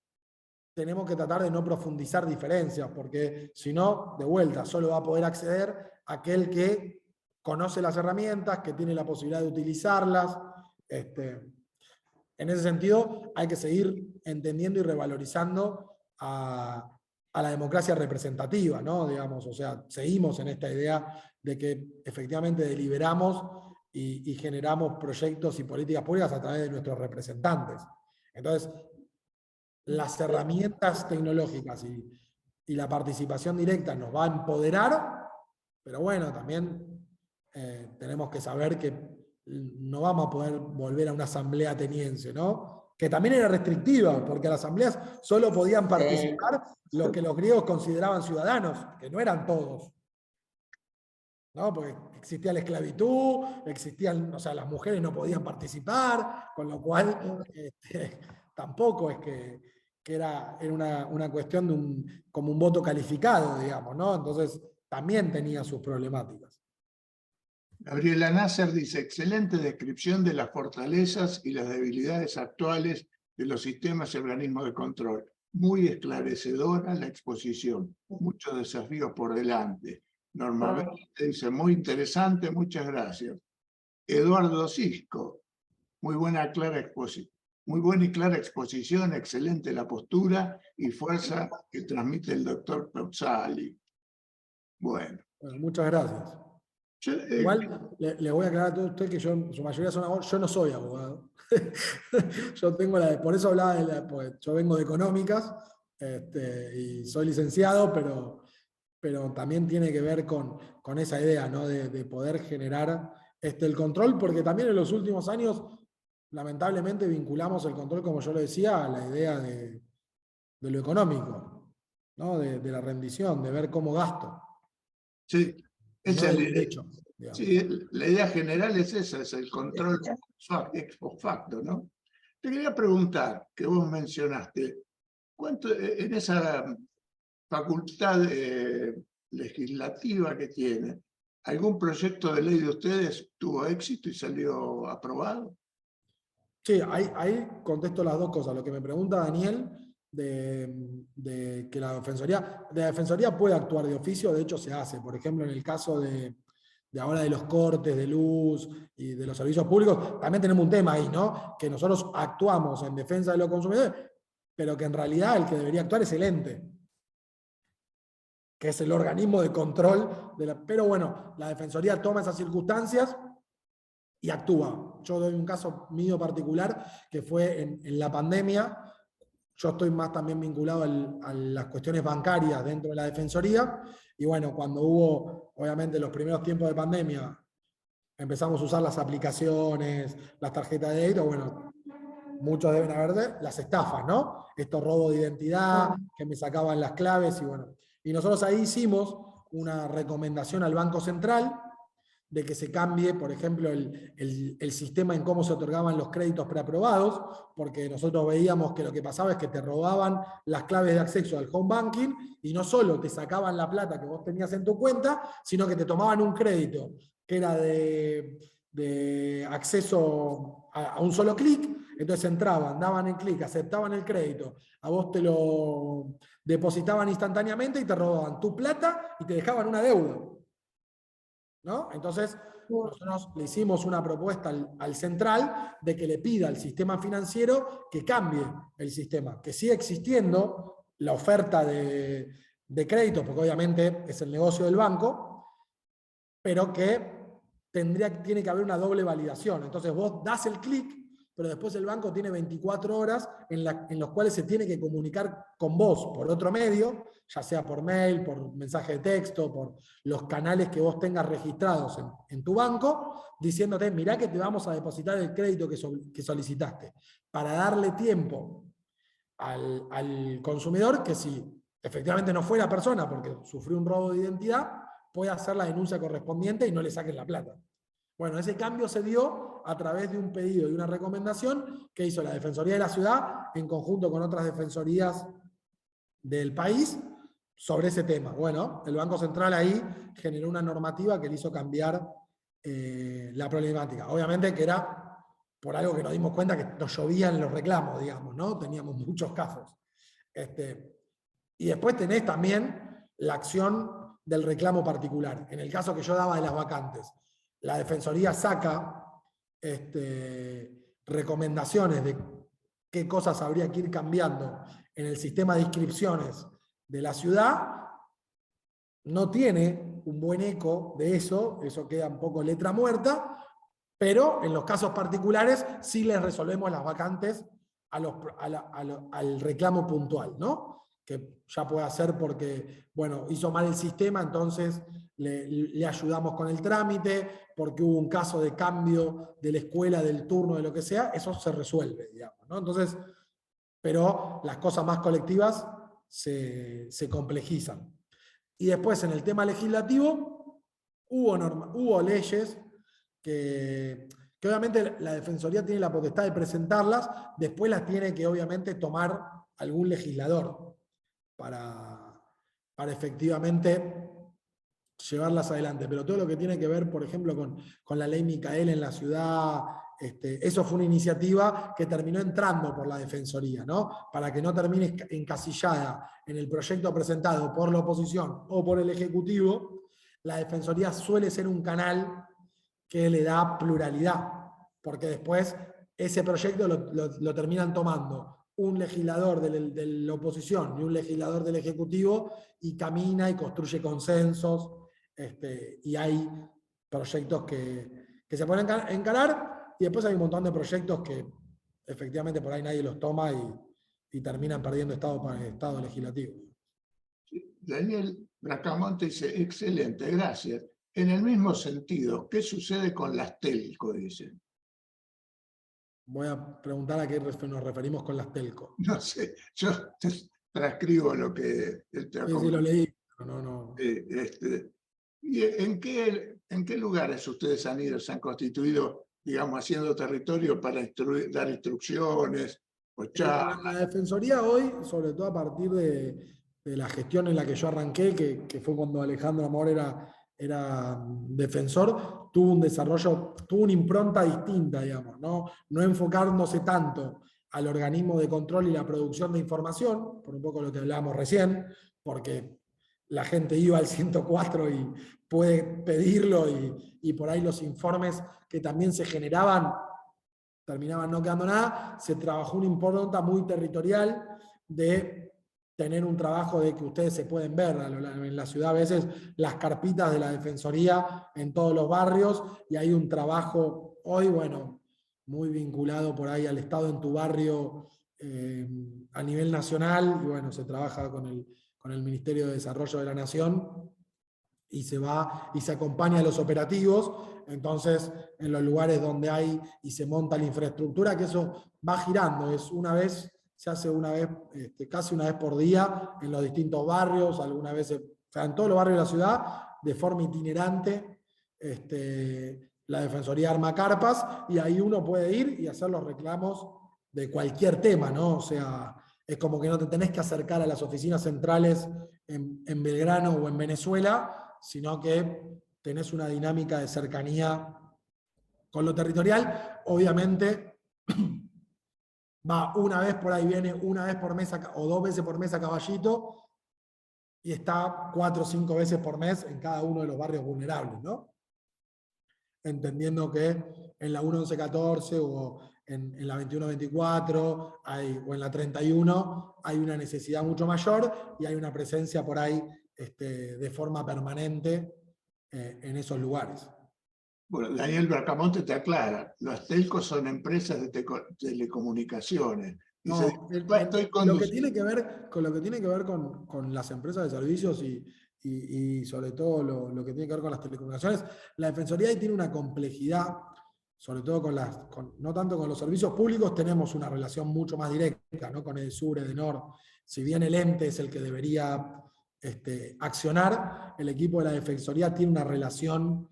S2: tenemos que tratar de no profundizar diferencias, porque si no, de vuelta, solo va a poder acceder aquel que conoce las herramientas, que tiene la posibilidad de utilizarlas. En ese sentido, hay que seguir entendiendo y revalorizando a la democracia representativa, ¿no? Digamos, o sea, seguimos en esta idea de que efectivamente deliberamos y generamos proyectos y políticas públicas a través de nuestros representantes. Entonces, las herramientas tecnológicas y la participación directa nos va a empoderar, pero bueno, también tenemos que saber que no vamos a poder volver a una asamblea ateniense, ¿no? Que también era restrictiva, porque las asambleas solo podían participar lo que los griegos consideraban ciudadanos, que no eran todos. ¿No? Porque existía la esclavitud, o sea, las mujeres no podían participar, con lo cual tampoco es que era una cuestión de como un voto calificado, digamos, ¿no? Entonces también tenía sus problemáticas.
S1: Gabriela Nasser dice, excelente descripción de las fortalezas y las debilidades actuales de los sistemas y organismos de control. Muy esclarecedora la exposición. Muchos desafíos por delante. Norma Benítez dice, muy interesante, muchas gracias. Eduardo Cisco, muy buena y clara exposición, excelente la postura y fuerza que transmite el doctor Peuzali. Bueno.
S2: Bueno, muchas gracias.
S1: Yo,
S2: Igual le voy a aclarar a todos ustedes que yo, su mayoría son abogados, yo no soy abogado. Yo tengo por eso hablaba pues yo vengo de económicas y soy licenciado, pero también tiene que ver con esa idea, ¿no? De poder generar el control, porque también en los últimos años, lamentablemente, vinculamos el control, como yo lo decía, a la idea de lo económico, ¿no? De la rendición, de ver cómo gasto.
S1: sí,
S2: no del derecho.
S1: Sí, la idea general es esa, es el control ex post facto, ¿no? Te quería preguntar, que vos mencionaste, ¿cuánto en esa facultad legislativa que tiene, algún proyecto de ley de ustedes tuvo éxito y salió aprobado?
S2: Sí, ahí contesto las dos cosas. Lo que me pregunta Daniel, de que la defensoría puede actuar de oficio, de hecho se hace. Por ejemplo, en el caso de ahora de los cortes de luz y de los servicios públicos, también tenemos un tema ahí, ¿no? Que nosotros actuamos en defensa de los consumidores, pero que en realidad el que debería actuar es el ente, que es el organismo de control. Pero bueno, la defensoría toma esas circunstancias y actúa. Yo doy un caso mío particular, que fue en la pandemia. Yo estoy más también vinculado a las cuestiones bancarias dentro de la defensoría, y bueno, cuando hubo, obviamente, los primeros tiempos de pandemia, empezamos a usar las aplicaciones, las tarjetas de débito, bueno, muchos deben haber las estafas, ¿no? Estos robos de identidad, que me sacaban las claves, y bueno. Y nosotros ahí hicimos una recomendación al Banco Central de que se cambie, por ejemplo, el sistema en cómo se otorgaban los créditos preaprobados, porque nosotros veíamos que lo que pasaba es que te robaban las claves de acceso al home banking y no solo te sacaban la plata que vos tenías en tu cuenta, sino que te tomaban un crédito que era de acceso a un solo clic. Entonces entraban, daban el clic, aceptaban el crédito, a vos te lo depositaban instantáneamente y te robaban tu plata y te dejaban una deuda, ¿no? Entonces, nosotros le hicimos una propuesta al central de que le pida al sistema financiero que cambie el sistema, que siga existiendo la oferta de crédito, porque obviamente es el negocio del banco, pero que tiene que haber una doble validación. Entonces vos das el clic, pero después el banco tiene 24 horas en los cuales se tiene que comunicar con vos por otro medio, ya sea por mail, por mensaje de texto, por los canales que vos tengas registrados en tu banco, diciéndote, mirá que te vamos a depositar el crédito que solicitaste, para darle tiempo al consumidor que, si efectivamente no fue la persona porque sufrió un robo de identidad, puede hacer la denuncia correspondiente y no le saquen la plata. Bueno, ese cambio se dio a través de un pedido y una recomendación que hizo la Defensoría de la Ciudad en conjunto con otras defensorías del país sobre ese tema. Bueno, el Banco Central ahí generó una normativa que le hizo cambiar la problemática. Obviamente que era por algo que nos dimos cuenta que nos llovían los reclamos, digamos, ¿no? Teníamos muchos casos. Y después tenés también la acción del reclamo particular. En el caso que yo daba de las vacantes, la Defensoría saca recomendaciones de qué cosas habría que ir cambiando en el sistema de inscripciones de la ciudad. No tiene un buen eco de eso queda un poco letra muerta, pero en los casos particulares sí les resolvemos las vacantes al reclamo puntual, ¿no? Que ya puede ser porque, bueno, hizo mal el sistema, entonces le ayudamos con el trámite, porque hubo un caso de cambio de la escuela, del turno, de lo que sea, eso se resuelve, digamos, ¿no? Entonces, pero las cosas más colectivas se complejizan. Y después, en el tema legislativo, hubo leyes que obviamente la Defensoría tiene la potestad de presentarlas, después las tiene que obviamente tomar algún legislador para efectivamente llevarlas adelante. Pero todo lo que tiene que ver, por ejemplo, con la ley Micaela en la ciudad, eso fue una iniciativa que terminó entrando por la Defensoría, ¿no? Para que no termine encasillada en el proyecto presentado por la oposición o por el Ejecutivo, la Defensoría suele ser un canal que le da pluralidad, porque después ese proyecto lo terminan tomando un legislador de la oposición y un legislador del Ejecutivo y camina y construye consensos, y hay proyectos que se pueden encarar y después hay un montón de proyectos que efectivamente por ahí nadie los toma y terminan perdiendo estado legislativo.
S1: Daniel Bracamonte dice, excelente, gracias. En el mismo sentido, ¿qué sucede con las telco? Dicen.
S2: Voy a preguntar a qué nos referimos con las telco.
S1: No sé, yo transcribo lo que él te ha
S2: Sí, lo leí, pero no.
S1: ¿Y en qué lugares ustedes han ido, se han constituido, digamos, haciendo territorio para dar instrucciones o charlas?
S2: La Defensoría hoy, sobre todo a partir de la gestión en la que yo arranqué, que fue cuando Alejandro Amor era defensor, tuvo un desarrollo, tuvo una impronta distinta, digamos, no enfocándose tanto al organismo de control y la producción de información, por un poco lo que hablábamos recién, porque la gente iba al 104 y puede pedirlo y por ahí los informes que también se generaban terminaban no quedando nada. Se trabajó una impronta muy territorial de tener un trabajo de que ustedes se pueden ver en la ciudad a veces las carpitas de la Defensoría en todos los barrios y hay un trabajo hoy, bueno, muy vinculado por ahí al Estado en tu barrio a nivel nacional y bueno, se trabaja con el Ministerio de Desarrollo de la Nación y se va y se acompaña a los operativos. Entonces, en los lugares donde hay y se monta la infraestructura, que eso va girando, se hace una vez, casi una vez por día en los distintos barrios, algunas veces, o sea, en todos los barrios de la ciudad, de forma itinerante, la Defensoría arma carpas y ahí uno puede ir y hacer los reclamos de cualquier tema, ¿no? O sea, es como que no te tenés que acercar a las oficinas centrales en Belgrano o en Venezuela, sino que tenés una dinámica de cercanía con lo territorial. Obviamente, va una vez por ahí, viene una vez por mes o 2 veces por mes a Caballito y está 4 o 5 veces por mes en cada uno de los barrios vulnerables, ¿no? Entendiendo que en la 1114 o en la 2124 o en la 31 hay una necesidad mucho mayor y hay una presencia por ahí de forma permanente en esos lugares.
S1: Bueno, Daniel Bracamonte te aclara, los telcos son empresas de telecomunicaciones. Dice,
S2: lo que tiene que ver con las empresas de servicios y sobre todo lo que tiene que ver con las telecomunicaciones, la Defensoría ahí tiene una complejidad, sobre todo no tanto con los servicios públicos, tenemos una relación mucho más directa, ¿no? Con Edesur, Edenor, si bien el ente es el que debería accionar, el equipo de la Defensoría tiene una relación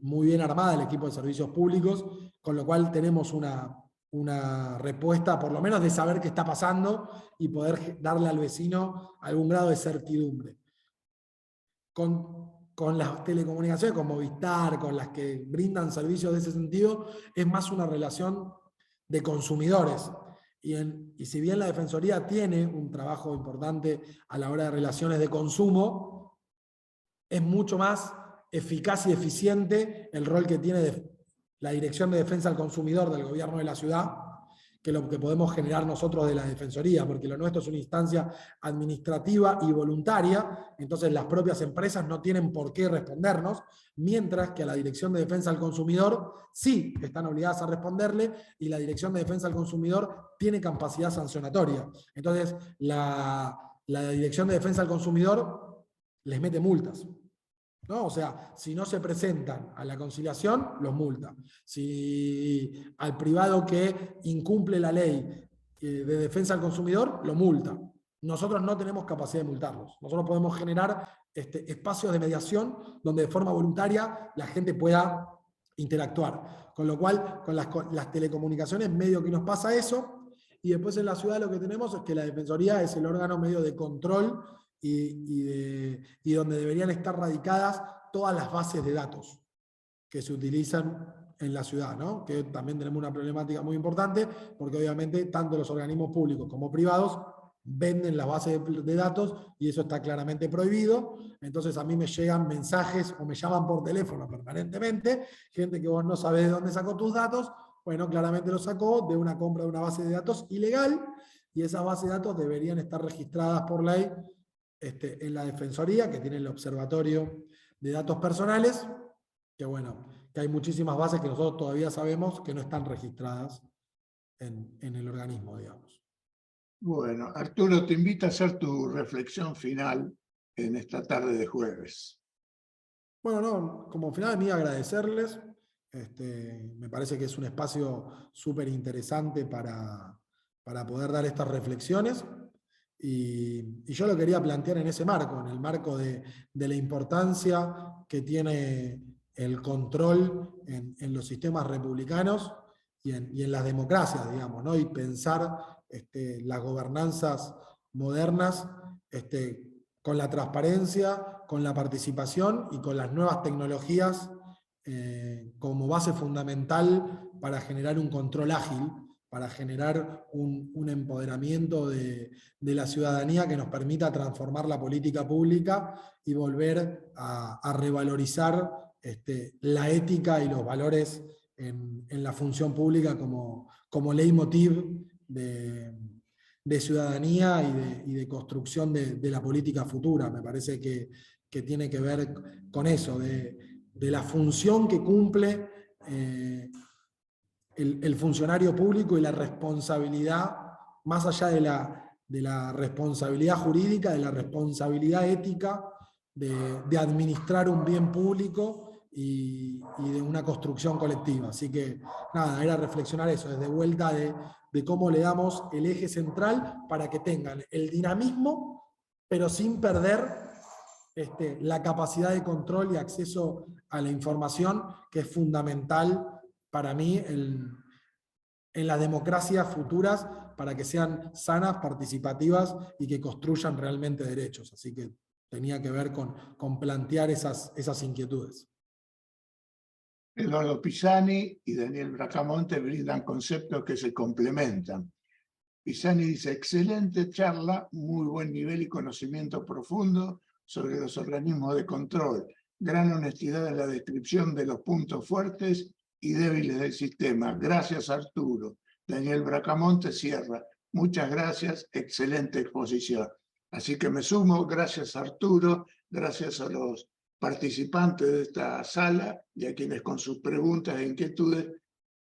S2: muy bien armada, el equipo de servicios públicos, con lo cual tenemos una respuesta, por lo menos de saber qué está pasando y poder darle al vecino algún grado de certidumbre. Con las telecomunicaciones, con Movistar, con las que brindan servicios de ese sentido, es más una relación de consumidores. Y si bien la Defensoría tiene un trabajo importante a la hora de relaciones de consumo, es mucho más eficaz y eficiente el rol que tiene la Dirección de Defensa al Consumidor del Gobierno de la Ciudad que lo que podemos generar nosotros de la Defensoría, porque lo nuestro es una instancia administrativa y voluntaria, entonces las propias empresas no tienen por qué respondernos, mientras que a la Dirección de Defensa al Consumidor sí están obligadas a responderle y la Dirección de Defensa al Consumidor tiene capacidad sancionatoria. Entonces la Dirección de Defensa al Consumidor les mete multas, ¿no? O sea, si no se presentan a la conciliación, los multa. Si al privado que incumple la ley de defensa al consumidor, lo multa. Nosotros no tenemos capacidad de multarlos. Nosotros podemos generar espacios de mediación donde de forma voluntaria la gente pueda interactuar. Con lo cual, con las telecomunicaciones medio que nos pasa eso, y después en la ciudad lo que tenemos es que la Defensoría es el órgano medio de control y donde deberían estar radicadas todas las bases de datos que se utilizan en la ciudad, ¿no? Que también tenemos una problemática muy importante, porque obviamente tanto los organismos públicos como privados venden las bases de datos y eso está claramente prohibido. Entonces a mí me llegan mensajes o me llaman por teléfono permanentemente, gente que vos no sabés de dónde sacó tus datos. Bueno, claramente lo sacó de una compra de una base de datos ilegal, y esas bases de datos deberían estar registradas por ley en la Defensoría, que tiene el Observatorio de Datos Personales, que bueno, que hay muchísimas bases que nosotros todavía sabemos que no están registradas en el organismo, digamos.
S1: Bueno, Arturo, te invito a hacer tu reflexión final en esta tarde de jueves.
S2: Bueno, no, como final de mí agradecerles. Me parece que es un espacio súper interesante para poder dar estas reflexiones. Y yo lo quería plantear en ese marco, en el marco de la importancia que tiene el control en los sistemas republicanos y en las democracias, digamos, ¿no? Y pensar las gobernanzas modernas con la transparencia, con la participación y con las nuevas tecnologías como base fundamental para generar un control ágil, para generar un empoderamiento de la ciudadanía que nos permita transformar la política pública y volver a revalorizar la ética y los valores en la función pública como leitmotiv de ciudadanía y de construcción de la política futura. Me parece que tiene que ver con eso, de la función que cumple el funcionario público y la responsabilidad, más allá de la responsabilidad jurídica, de la responsabilidad ética de administrar un bien público y de una construcción colectiva. Así que nada, era reflexionar eso, desde vuelta de cómo le damos el eje central para que tengan el dinamismo, pero sin perder la capacidad de control y acceso a la información, que es fundamental para mí en las democracias futuras, para que sean sanas, participativas y que construyan realmente derechos. Así que tenía que ver con plantear esas inquietudes.
S1: Eduardo Pisani y Daniel Bracamonte brindan conceptos que se complementan. Pisani dice: excelente charla, muy buen nivel y conocimiento profundo sobre los organismos de control, gran honestidad en la descripción de los puntos fuertes y débiles del sistema. Gracias, Arturo. Daniel Bracamonte cierra: muchas gracias, excelente exposición. Así que me sumo, gracias Arturo, gracias a los participantes de esta sala y a quienes con sus preguntas e inquietudes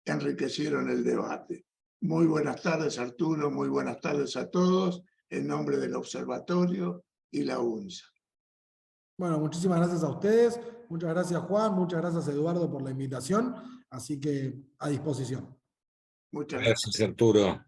S1: enriquecieron el debate. Muy buenas tardes, Arturo, muy buenas tardes a todos, en nombre del Observatorio y la UNSA.
S2: Bueno, muchísimas gracias a ustedes, muchas gracias Juan, muchas gracias Eduardo por la invitación, así que a disposición.
S1: Muchas gracias.
S3: Gracias, Arturo.